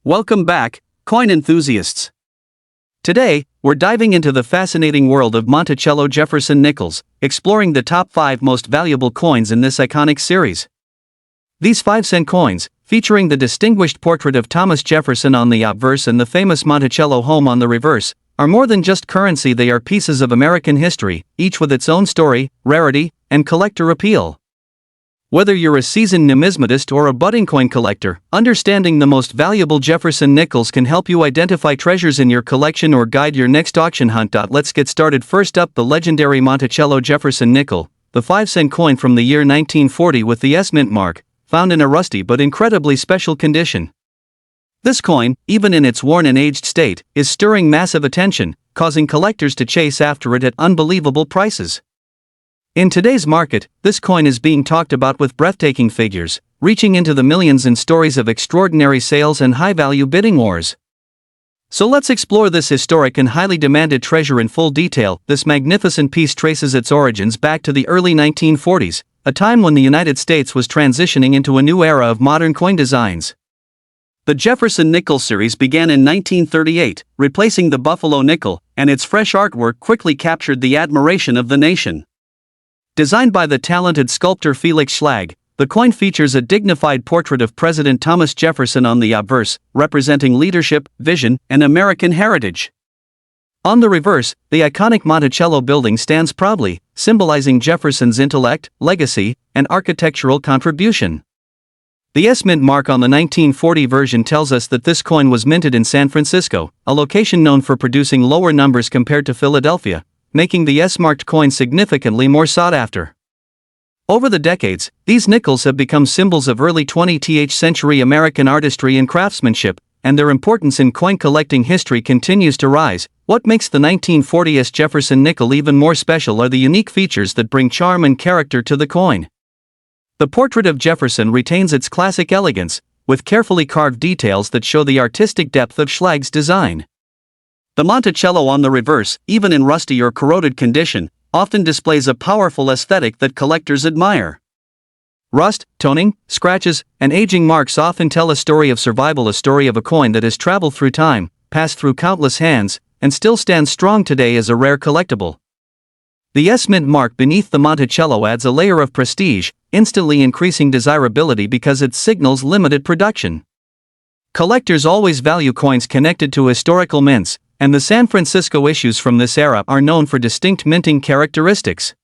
Welcome back, coin enthusiasts. Today, we're diving into the fascinating world of Monticello Jefferson nickels, exploring the top 5 most valuable coins in this iconic series. These 5-cent coins, featuring the distinguished portrait of Thomas Jefferson on the obverse and the famous Monticello home on the reverse, are more than just currency. They are pieces of American history, each with its own story, rarity, and collector appeal. Whether you're a seasoned numismatist or a budding coin collector, understanding the most valuable Jefferson nickels can help you identify treasures in your collection or guide your next auction hunt. Let's get started. First up, the legendary Monticello Jefferson nickel, the 5-cent coin from the year 1940 with the S mint mark, found in a rusty but incredibly special condition. This coin, even in its worn and aged state, is stirring massive attention, causing collectors to chase after it at unbelievable prices. In today's market, this coin is being talked about with breathtaking figures, reaching into the millions in stories of extraordinary sales and high-value bidding wars. So let's explore this historic and highly demanded treasure in full detail. This magnificent piece traces its origins back to the early 1940s, a time when the United States was transitioning into a new era of modern coin designs. The Jefferson nickel series began in 1938, replacing the Buffalo nickel, and its fresh artwork quickly captured the admiration of the nation. Designed by the talented sculptor Felix Schlag, the coin features a dignified portrait of President Thomas Jefferson on the obverse, representing leadership, vision, and American heritage. On the reverse, the iconic Monticello building stands proudly, symbolizing Jefferson's intellect, legacy, and architectural contribution. The S mint mark on the 1940 version tells us that this coin was minted in San Francisco, a location known for producing lower numbers compared to Philadelphia, making the S-marked coin significantly more sought after. Over the decades, these nickels have become symbols of early 20th century American artistry and craftsmanship, and their importance in coin collecting history continues to rise. What makes the 1940s Jefferson nickel even more special are the unique features that bring charm and character to the coin. The portrait of Jefferson retains its classic elegance, with carefully carved details that show the artistic depth of Schlag's design. The Monticello on the reverse, even in rusty or corroded condition, often displays a powerful aesthetic that collectors admire. Rust, toning, scratches, and aging marks often tell a story of survival, a story of a coin that has traveled through time, passed through countless hands, and still stands strong today as a rare collectible. The S mint mark beneath the Monticello adds a layer of prestige, instantly increasing desirability because it signals limited production. Collectors always value coins connected to historical mints, and the San Francisco issues from this era are known for distinct minting characteristics.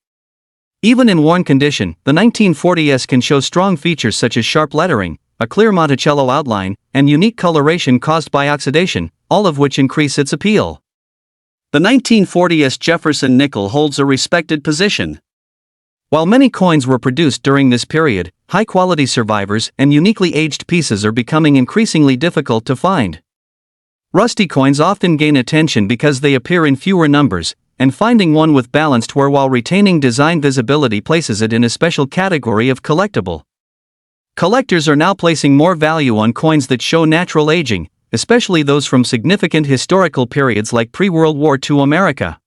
Even in worn condition, the 1940s can show strong features such as sharp lettering, a clear Monticello outline, and unique coloration caused by oxidation, all of which increase its appeal. The 1940s Jefferson nickel holds a respected position. While many coins were produced during this period, high-quality survivors and uniquely aged pieces are becoming increasingly difficult to find. Rusty coins often gain attention because they appear in fewer numbers, and finding one with balanced wear while retaining design visibility places it in a special category of collectible. Collectors are now placing more value on coins that show natural aging, especially those from significant historical periods like pre-World War II America.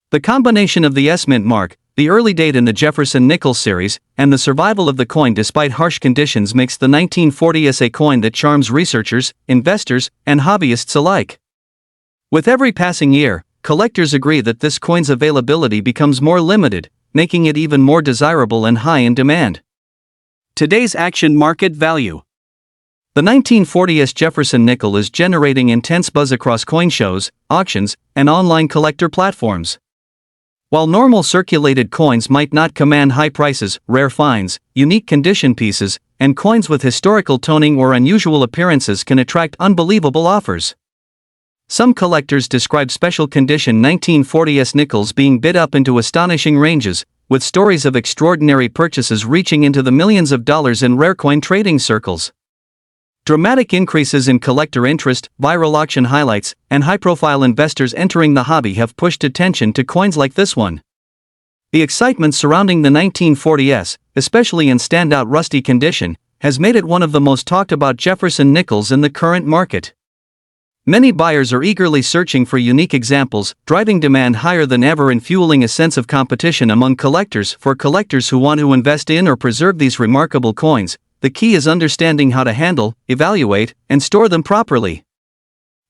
The combination of the S mint mark, the early date in the Jefferson nickel series, and the survival of the coin despite harsh conditions makes the 1940s a coin that charms researchers, investors, and hobbyists alike. With every passing year, collectors agree that this coin's availability becomes more limited, making it even more desirable and high in demand. Today's action market value. The 1940s Jefferson nickel is generating intense buzz across coin shows, auctions, and online collector platforms. While normal circulated coins might not command high prices, rare finds, unique condition pieces, and coins with historical toning or unusual appearances can attract unbelievable offers. Some collectors describe special condition 1940s nickels being bid up into astonishing ranges, with stories of extraordinary purchases reaching into the millions of dollars in rare coin trading circles. Dramatic increases in collector interest, viral auction highlights, and high-profile investors entering the hobby have pushed attention to coins like this one. The excitement surrounding the 1940s, especially in standout rusty condition, has made it one of the most talked about Jefferson nickels in the current market. Many buyers are eagerly searching for unique examples, driving demand higher than ever and fueling a sense of competition among collectors. For collectors who want to invest in or preserve these remarkable coins, the key is understanding how to handle, evaluate, and store them properly.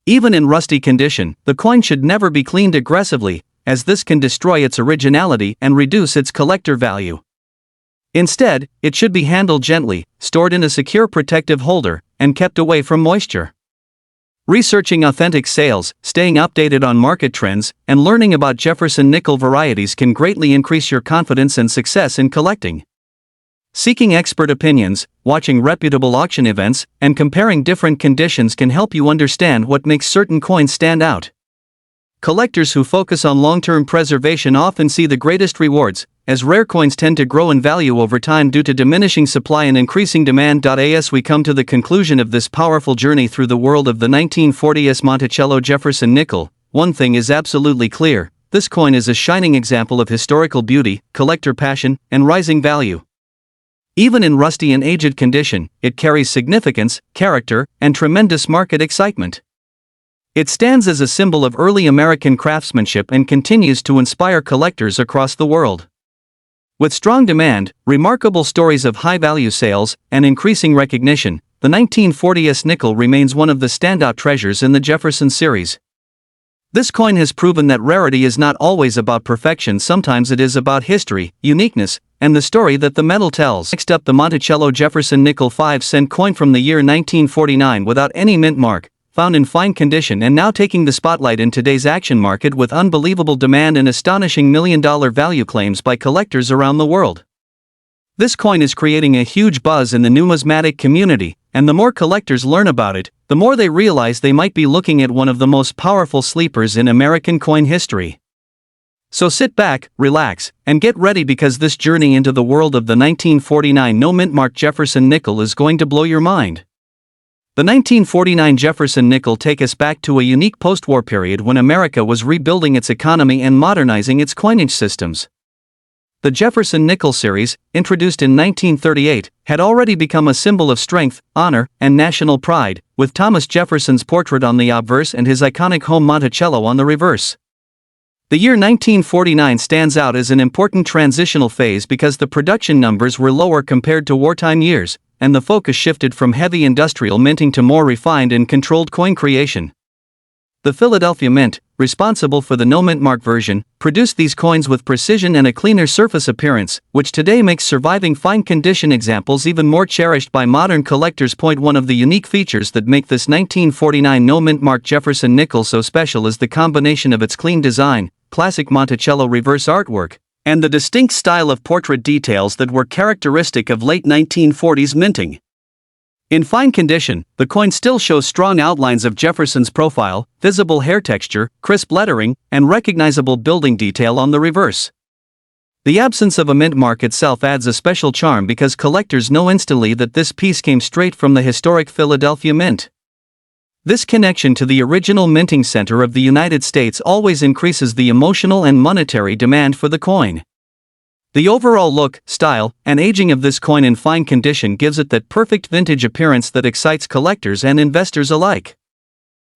Even in rusty condition, the coin should never be cleaned aggressively, as this can destroy its originality and reduce its collector value. Instead, it should be handled gently, stored in a secure protective holder, and kept away from moisture. Researching authentic sales, staying updated on market trends, and learning about Jefferson nickel varieties can greatly increase your confidence and success in collecting. Seeking expert opinions, watching reputable auction events, and comparing different conditions can help you understand what makes certain coins stand out. Collectors who focus on long-term preservation often see the greatest rewards, as rare coins tend to grow in value over time due to diminishing supply and increasing demand. As we come to the conclusion of this powerful journey through the world of the 1940s Monticello Jefferson nickel, one thing is absolutely clear: this coin is a shining example of historical beauty, collector passion, and rising value. Even in rusty and aged condition, it carries significance, character, and tremendous market excitement. It stands as a symbol of early American craftsmanship and continues to inspire collectors across the world. With strong demand, remarkable stories of high-value sales, and increasing recognition, the 1940s nickel remains one of the standout treasures in the Jefferson series. This coin has proven that rarity is not always about perfection. Sometimes it is about history, uniqueness, and the story that the metal tells. Next up, the Monticello Jefferson nickel 5-cent coin from the year 1949 without any mint mark, found in fine condition and now taking the spotlight in today's action market with unbelievable demand and astonishing million-dollar value claims by collectors around the world. This coin is creating a huge buzz in the numismatic community, and the more collectors learn about it, the more they realize they might be looking at one of the most powerful sleepers in American coin history. So sit back, relax, and get ready, because this journey into the world of the 1949 no-mint mark Jefferson nickel is going to blow your mind. The 1949 Jefferson nickel take us back to a unique post-war period when America was rebuilding its economy and modernizing its coinage systems. The Jefferson nickel series, introduced in 1938, had already become a symbol of strength, honor, and national pride, with Thomas Jefferson's portrait on the obverse and his iconic home Monticello on the reverse. The year 1949 stands out as an important transitional phase because the production numbers were lower compared to wartime years, and the focus shifted from heavy industrial minting to more refined and controlled coin creation. The Philadelphia Mint, responsible for the no-mint mark version, produced these coins with precision and a cleaner surface appearance, which today makes surviving fine-condition examples even more cherished by modern collectors. One of the unique features that make this 1949 no-mint mark Jefferson nickel so special is the combination of its clean design, classic Monticello reverse artwork, and the distinct style of portrait details that were characteristic of late 1940s minting. In fine condition, the coin still shows strong outlines of Jefferson's profile, visible hair texture, crisp lettering, and recognizable building detail on the reverse. The absence of a mint mark itself adds a special charm because collectors know instantly that this piece came straight from the historic Philadelphia Mint. This connection to the original minting center of the United States always increases the emotional and monetary demand for the coin. The overall look, style, and aging of this coin in fine condition gives it that perfect vintage appearance that excites collectors and investors alike.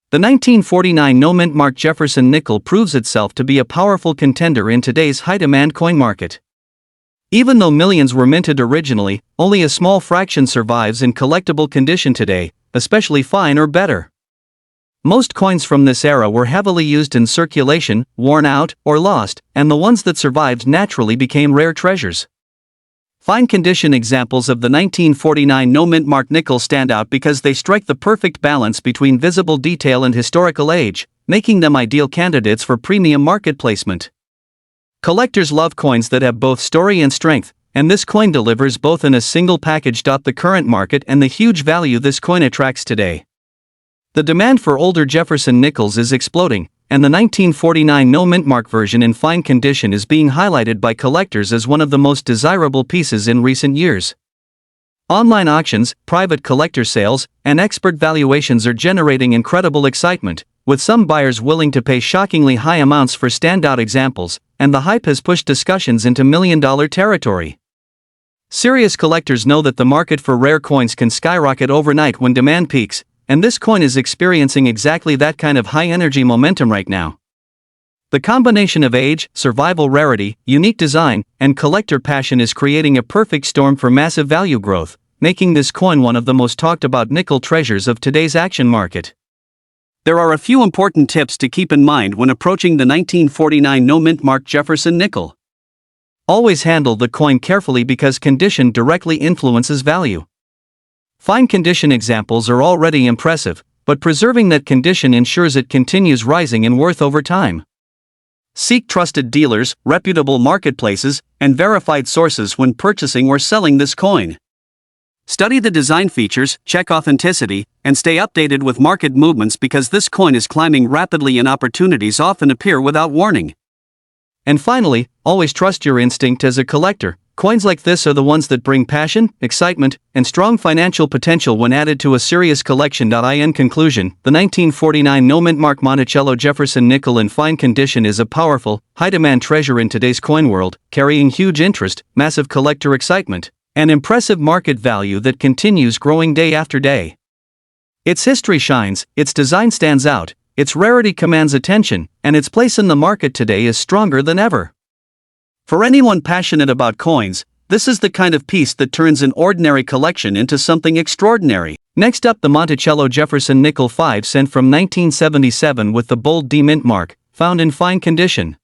The 1949 no-mint mark Jefferson nickel proves itself to be a powerful contender in today's high-demand coin market. Even though millions were minted originally, only a small fraction survives in collectible condition today, especially fine or better. Most coins from this era were heavily used in circulation, worn out, or lost, and the ones that survived naturally became rare treasures. Fine condition examples of the 1949 no-mint mark nickel stand out because they strike the perfect balance between visible detail and historical age, making them ideal candidates for premium market placement. Collectors love coins that have both story and strength, and this coin delivers both in a single package. The current market and the huge value this coin attracts today. The demand for older Jefferson nickels is exploding, and the 1949 no-mint mark version in fine condition is being highlighted by collectors as one of the most desirable pieces in recent years. Online auctions, private collector sales, and expert valuations are generating incredible excitement, with some buyers willing to pay shockingly high amounts for standout examples, and the hype has pushed discussions into million-dollar territory. Serious collectors know that the market for rare coins can skyrocket overnight when demand peaks, and this coin is experiencing exactly that kind of high-energy momentum right now. The combination of age, survival rarity, unique design, and collector passion is creating a perfect storm for massive value growth, making this coin one of the most talked about nickel treasures of today's action market. There are a few important tips to keep in mind when approaching the 1949 no-mint mark Jefferson nickel. Always handle the coin carefully because condition directly influences value. Fine condition examples are already impressive, but preserving that condition ensures it continues rising in worth over time. Seek trusted dealers, reputable marketplaces, and verified sources when purchasing or selling this coin. Study the design features, check authenticity, and stay updated with market movements because this coin is climbing rapidly and opportunities often appear without warning. And finally, always trust your instinct as a collector. Coins like this are the ones that bring passion, excitement, and strong financial potential when added to a serious collection. In conclusion, the 1949 no-mint mark Monticello Jefferson nickel in fine condition is a powerful, high-demand treasure in today's coin world, carrying huge interest, massive collector excitement, and impressive market value that continues growing day after day. Its history shines, its design stands out, its rarity commands attention, and its place in the market today is stronger than ever. For anyone passionate about coins, this is the kind of piece that turns an ordinary collection into something extraordinary. Next up, the Monticello Jefferson nickel 5 cent from 1977 with the bold D mint mark, found in fine condition.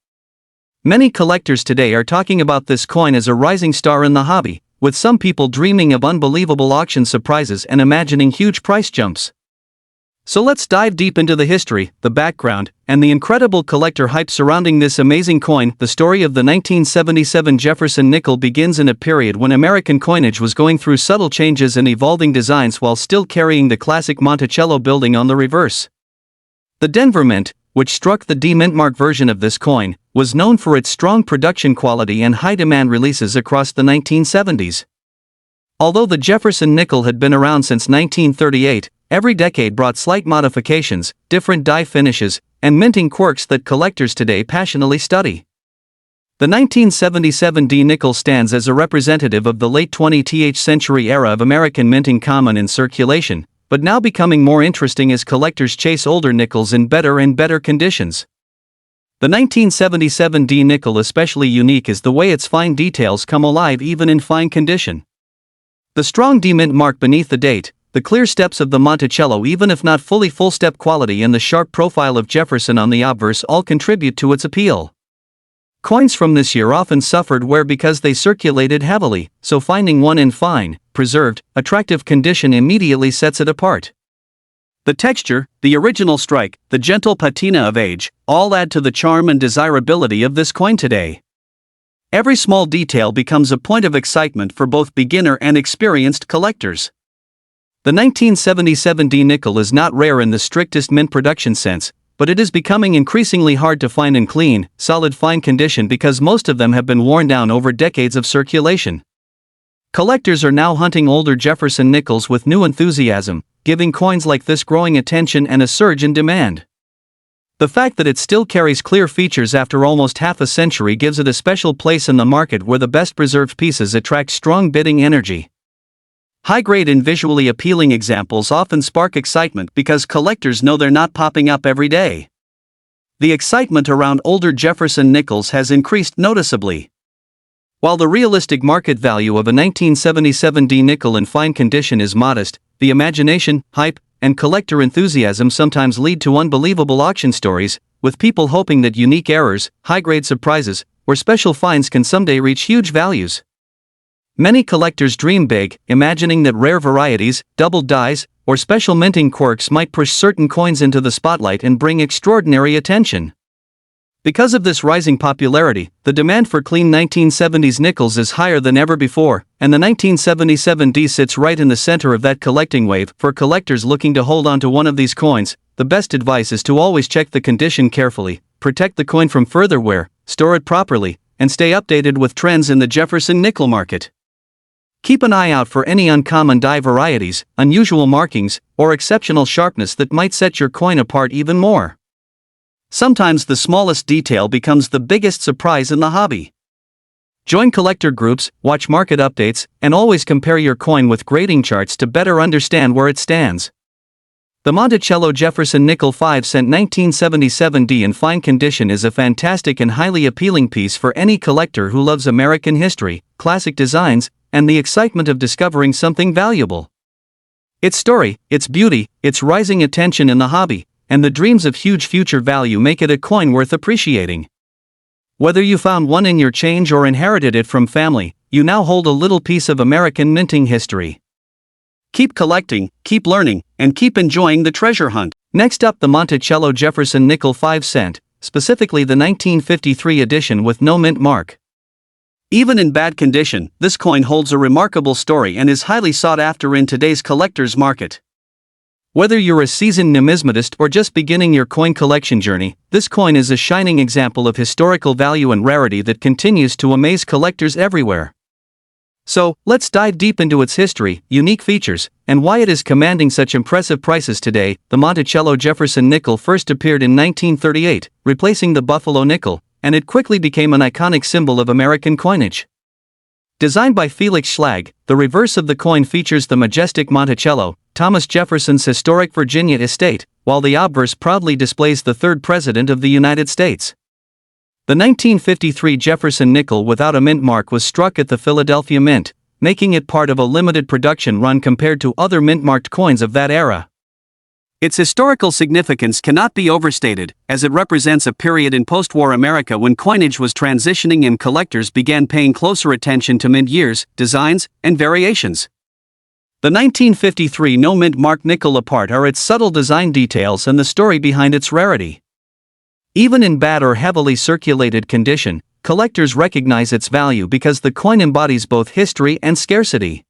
Many collectors today are talking about this coin as a rising star in the hobby, with some people dreaming of unbelievable auction surprises and imagining huge price jumps. So let's dive deep into the history, the background, and the incredible collector hype surrounding this amazing coin. The story of the 1977 Jefferson nickel begins in a period when American coinage was going through subtle changes and evolving designs while still carrying the classic Monticello building on the reverse. The Denver Mint, which struck the D mint mark version of this coin, was known for its strong production quality and high demand releases across the 1970s. Although the Jefferson nickel had been around since 1938, every decade brought slight modifications, different die finishes, and minting quirks that collectors today passionately study. The 1977 D nickel stands as a representative of the late 20th century era of American minting, common in circulation, but now becoming more interesting as collectors chase older nickels in better and better conditions. The 1977 D nickel especially unique is the way its fine details come alive even in fine condition. The strong D mint mark beneath the date, the clear steps of the Monticello, even if not fully full-step quality, and the sharp profile of Jefferson on the obverse all contribute to its appeal. Coins from this year often suffered wear because they circulated heavily, so finding one in fine, preserved, attractive condition immediately sets it apart. The texture, the original strike, the gentle patina of age, all add to the charm and desirability of this coin today. Every small detail becomes a point of excitement for both beginner and experienced collectors. The 1977 D nickel is not rare in the strictest mint production sense, but it is becoming increasingly hard to find in clean, solid fine condition because most of them have been worn down over decades of circulation. Collectors are now hunting older Jefferson nickels with new enthusiasm, giving coins like this growing attention and a surge in demand. The fact that it still carries clear features after almost half a century gives it a special place in the market where the best preserved pieces attract strong bidding energy. High-grade and visually appealing examples often spark excitement because collectors know they're not popping up every day. The excitement around older Jefferson nickels has increased noticeably. While the realistic market value of a 1977 D nickel in fine condition is modest, the imagination, hype, and collector enthusiasm sometimes lead to unbelievable auction stories, with people hoping that unique errors, high-grade surprises, or special finds can someday reach huge values. Many collectors dream big, imagining that rare varieties, double dies, or special minting quirks might push certain coins into the spotlight and bring extraordinary attention. Because of this rising popularity, the demand for clean 1970s nickels is higher than ever before, and the 1977 D sits right in the center of that collecting wave. For collectors looking to hold on to one of these coins, the best advice is to always check the condition carefully, protect the coin from further wear, store it properly, and stay updated with trends in the Jefferson nickel market. Keep an eye out for any uncommon die varieties, unusual markings, or exceptional sharpness that might set your coin apart even more. Sometimes the smallest detail becomes the biggest surprise in the hobby. Join collector groups, watch market updates, and always compare your coin with grading charts to better understand where it stands. The Monticello Jefferson nickel 5 cent 1977 D in fine condition is a fantastic and highly appealing piece for any collector who loves American history, classic designs, and the excitement of discovering something valuable. Its story, its beauty, its rising attention in the hobby, and the dreams of huge future value make it a coin worth appreciating. Whether you found one in your change or inherited it from family, you now hold a little piece of American minting history. Keep collecting, keep learning, and keep enjoying the treasure hunt. Next up, the Monticello Jefferson nickel 5 cent, specifically the 1953 edition with no mint mark. Even in bad condition, this coin holds a remarkable story and is highly sought after in today's collector's market. Whether you're a seasoned numismatist or just beginning your coin collection journey, this coin is a shining example of historical value and rarity that continues to amaze collectors everywhere. So, let's dive deep into its history, unique features, and why it is commanding such impressive prices today. The Monticello Jefferson nickel first appeared in 1938, replacing the Buffalo nickel, and it quickly became an iconic symbol of American coinage. Designed by Felix Schlag, the reverse of the coin features the majestic Monticello, Thomas Jefferson's historic Virginia estate, while the obverse proudly displays the third President of the United States. The 1953 Jefferson nickel without a mint mark was struck at the Philadelphia Mint, making it part of a limited production run compared to other mint-marked coins of that era. Its historical significance cannot be overstated, as it represents a period in post-war America when coinage was transitioning and collectors began paying closer attention to mint years, designs, and variations. The 1953 no-mint mark nickel apart are its subtle design details and the story behind its rarity. Even in bad or heavily circulated condition, collectors recognize its value because the coin embodies both history and scarcity.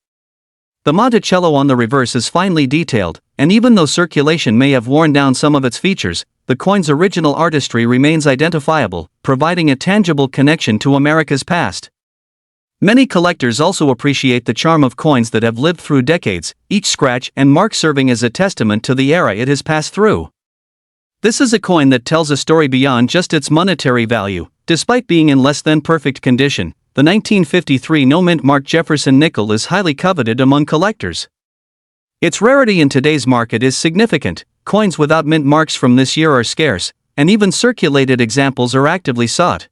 The Monticello on the reverse is finely detailed, and even though circulation may have worn down some of its features, the coin's original artistry remains identifiable, providing a tangible connection to America's past. Many collectors also appreciate the charm of coins that have lived through decades, each scratch and mark serving as a testament to the era it has passed through. This is a coin that tells a story beyond just its monetary value. Despite being in less than perfect condition, the 1953 no-mint mark Jefferson nickel is highly coveted among collectors. Its rarity in today's market is significant. Coins without mint marks from this year are scarce, and even circulated examples are actively sought.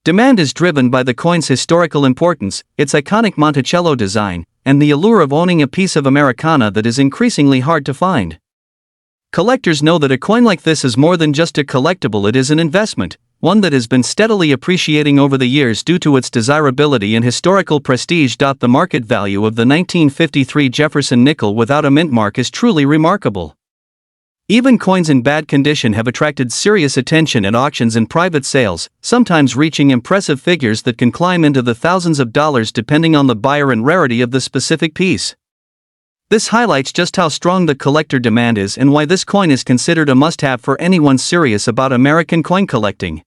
Demand is driven by the coin's historical importance, its iconic Monticello design, and the allure of owning a piece of Americana that is increasingly hard to find. Collectors know that a coin like this is more than just a collectible, it is an investment, one that has been steadily appreciating over the years due to its desirability and historical prestige. The market value of the 1953 Jefferson nickel without a mint mark is truly remarkable. Even coins in bad condition have attracted serious attention at auctions and private sales, sometimes reaching impressive figures that can climb into the thousands of dollars depending on the buyer and rarity of the specific piece. This highlights just how strong the collector demand is and why this coin is considered a must-have for anyone serious about American coin collecting.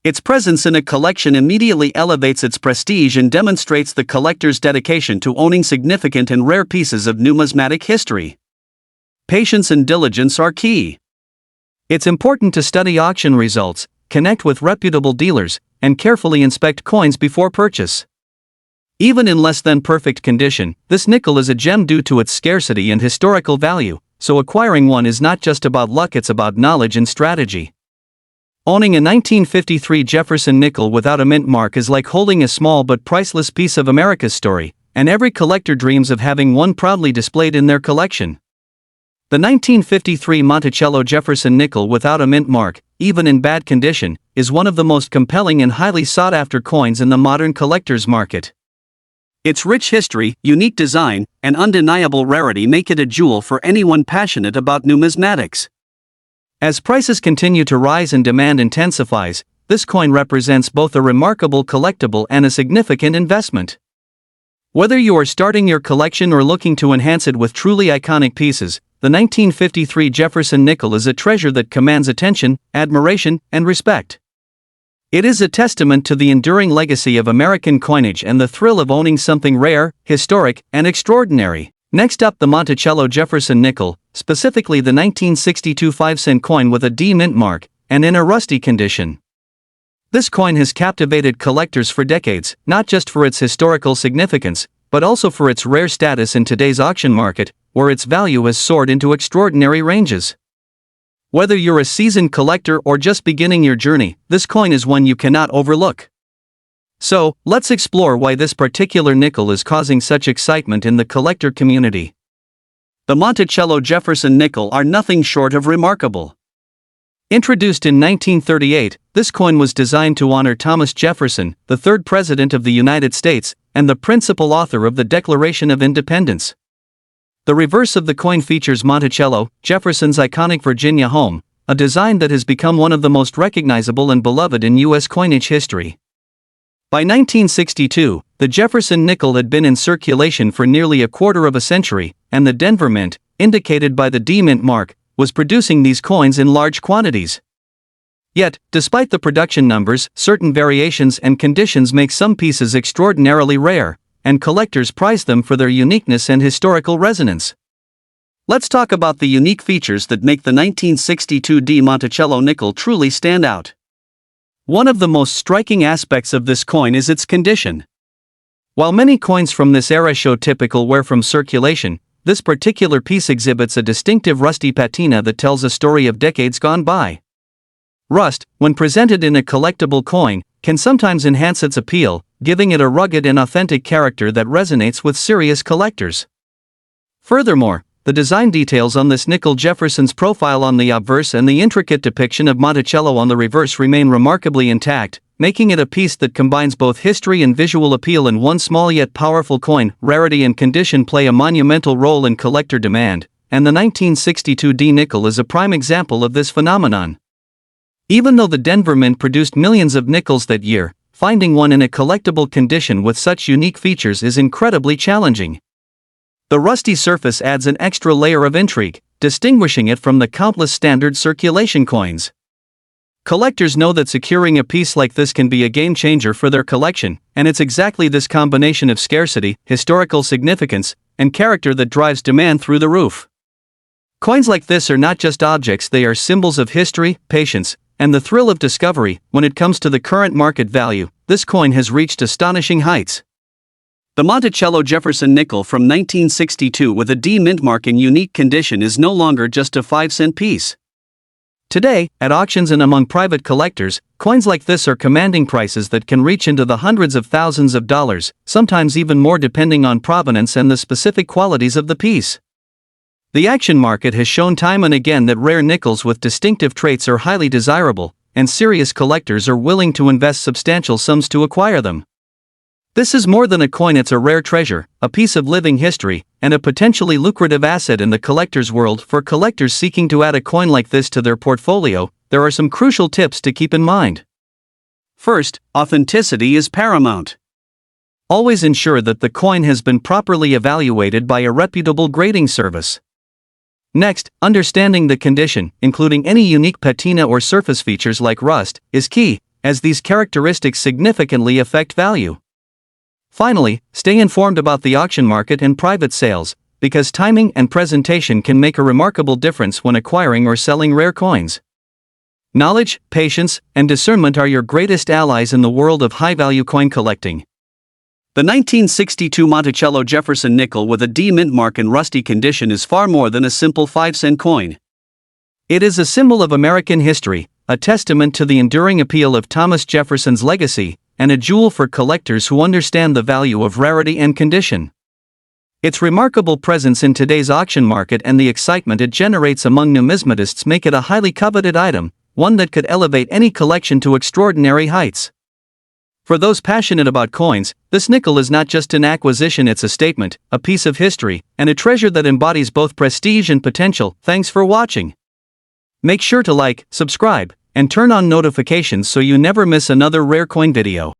Its presence in a collection immediately elevates its prestige and demonstrates the collector's dedication to owning significant and rare pieces of numismatic history. Patience and diligence are key. It's important to study auction results, connect with reputable dealers, and carefully inspect coins before purchase. Even in less than perfect condition, this nickel is a gem due to its scarcity and historical value, so acquiring one is not just about luck, it's about knowledge and strategy. Owning a 1953 Jefferson nickel without a mint mark is like holding a small but priceless piece of America's story, and every collector dreams of having one proudly displayed in their collection. The 1953 Monticello Jefferson nickel without a mint mark, even in bad condition, is one of the most compelling and highly sought-after coins in the modern collector's market. Its rich history, unique design, and undeniable rarity make it a jewel for anyone passionate about numismatics. As prices continue to rise and demand intensifies, this coin represents both a remarkable collectible and a significant investment. Whether you are starting your collection or looking to enhance it with truly iconic pieces, the 1953 Jefferson nickel is a treasure that commands attention, admiration, and respect. It is a testament to the enduring legacy of American coinage and the thrill of owning something rare, historic, and extraordinary. Next up, the Monticello Jefferson nickel, specifically the 1962 5-cent coin with a D mint mark, and in a rusty condition. This coin has captivated collectors for decades, not just for its historical significance, but also for its rare status in today's auction market, where its value has soared into extraordinary ranges. Whether you're a seasoned collector or just beginning your journey, this coin is one you cannot overlook. So, let's explore why this particular nickel is causing such excitement in the collector community. The Monticello Jefferson nickel are nothing short of remarkable. Introduced in 1938, this coin was designed to honor Thomas Jefferson, the third President of the United States, and the principal author of the Declaration of Independence. The reverse of the coin features Monticello, Jefferson's iconic Virginia home, a design that has become one of the most recognizable and beloved in U.S. coinage history. By 1962, the Jefferson nickel had been in circulation for nearly a quarter of a century, and the Denver Mint, indicated by the D Mint mark, was producing these coins in large quantities. Yet, despite the production numbers, certain variations and conditions make some pieces extraordinarily rare, and collectors prize them for their uniqueness and historical resonance. Let's talk about the unique features that make the 1962 D Monticello nickel truly stand out. One of the most striking aspects of this coin is its condition. While many coins from this era show typical wear from circulation, this particular piece exhibits a distinctive rusty patina that tells a story of decades gone by. Rust, when presented in a collectible coin, can sometimes enhance its appeal, giving it a rugged and authentic character that resonates with serious collectors. Furthermore, the design details on this nickel, Jefferson's profile on the obverse and the intricate depiction of Monticello on the reverse remain remarkably intact, making it a piece that combines both history and visual appeal in one small yet powerful coin. Rarity and condition play a monumental role in collector demand, and the 1962 D nickel is a prime example of this phenomenon. Even though the Denver Mint produced millions of nickels that year, finding one in a collectible condition with such unique features is incredibly challenging. The rusty surface adds an extra layer of intrigue, distinguishing it from the countless standard circulation coins. Collectors know that securing a piece like this can be a game-changer for their collection, and it's exactly this combination of scarcity, historical significance, and character that drives demand through the roof. Coins like this are not just objects, they are symbols of history, patience, and the thrill of discovery. When it comes to the current market value, this coin has reached astonishing heights. The Monticello Jefferson nickel from 1962 with a D Mint mark in unique condition is no longer just a 5-cent piece. Today, at auctions and among private collectors, coins like this are commanding prices that can reach into the hundreds of thousands of dollars, sometimes even more depending on provenance and the specific qualities of the piece. The auction market has shown time and again that rare nickels with distinctive traits are highly desirable, and serious collectors are willing to invest substantial sums to acquire them. This is more than a coin, it's a rare treasure, a piece of living history, and a potentially lucrative asset in the collector's world. For collectors seeking to add a coin like this to their portfolio, there are some crucial tips to keep in mind. First, authenticity is paramount. Always ensure that the coin has been properly evaluated by a reputable grading service. Next, understanding the condition, including any unique patina or surface features like rust, is key, as these characteristics significantly affect value. Finally, stay informed about the auction market and private sales, because timing and presentation can make a remarkable difference when acquiring or selling rare coins. Knowledge, patience, and discernment are your greatest allies in the world of high-value coin collecting. The 1962 Monticello Jefferson nickel with a D Mint mark in rusty condition is far more than a simple 5-cent coin. It is a symbol of American history, a testament to the enduring appeal of Thomas Jefferson's legacy, and a jewel for collectors who understand the value of rarity and condition. Its remarkable presence in today's auction market and the excitement it generates among numismatists make it a highly coveted item, one that could elevate any collection to extraordinary heights. For those passionate about coins, this nickel is not just an acquisition, it's a statement, a piece of history, and a treasure that embodies both prestige and potential. Thanks for watching. Make sure to like, subscribe, and turn on notifications so you never miss another rare coin video.